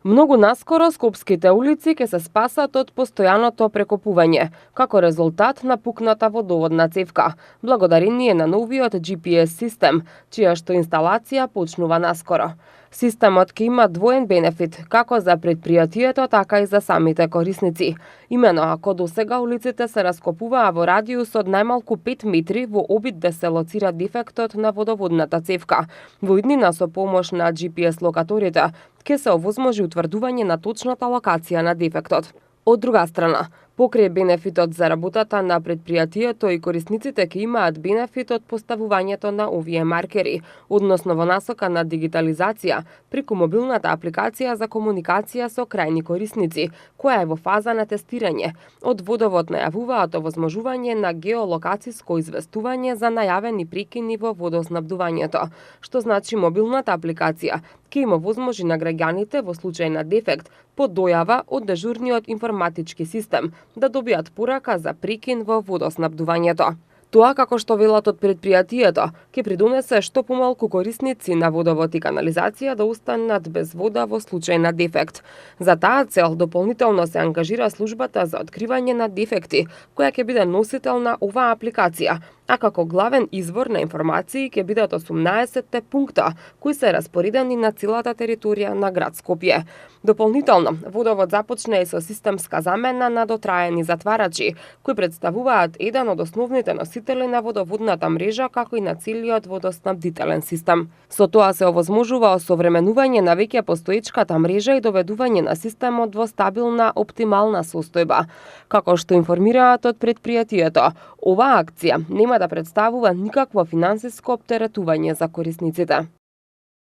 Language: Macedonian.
Многу наскоро скопските улици ќе се спасат од постојаното прекопување, како резултат на пукната водоводна цевка, благодарение на новиот GPS систем, чија што инсталација почнува наскоро. Системот ќе има двоен бенефит, како за предпријатието, така и за самите корисници. Имено, ако досега улиците се раскопуваа во радиус од најмалку 5 метри во обид да се лоцира дефектот на водоводната цевка, во иднина со помош на GPS локаторите, ќе се овозможи утврдување на точната локација на дефектот. Од друга страна, покрај бенефитот за работата на предпријатието и корисниците ќе имаат бенефит од поставувањето на овие маркери, односно во насока на дигитализација, преку мобилната апликација за комуникација со крајни корисници, која е во фаза на тестирање. Од Водовод најавуваат овозможување на геолокациско известување за најавени прекини во водоснабдувањето, што значи мобилната апликација ќе им овозможи на граѓаните во случај на дефект по дојава од дежурниот информатички систем да добијат порака за прекин во водоснабдувањето. Тоа, како што велат од предпријатието, ќе придонесе што помалку корисници на водовод и канализација да останат без вода во случај на дефект. За таа цел дополнително се ангажира службата за откривање на дефекти, која ќе биде носител на оваа апликација, а како главен извор на информации ќе бидат 18 пункта кои се распоредени на целата територија на град Скопје. Дополнително, Водовод започна и со системска замена на дотраени затварачи, кои представуваат еден од основните носители на водоводната мрежа, како и на целиот водоснабдителен систем. Со тоа се овозможува осовременување на веќе постоечката мрежа и доведување на системот во стабилна, оптимална состојба. Како што информираат од предпријатието, оваа акција нема да представува никакво финансиско оптеретување за корисниците.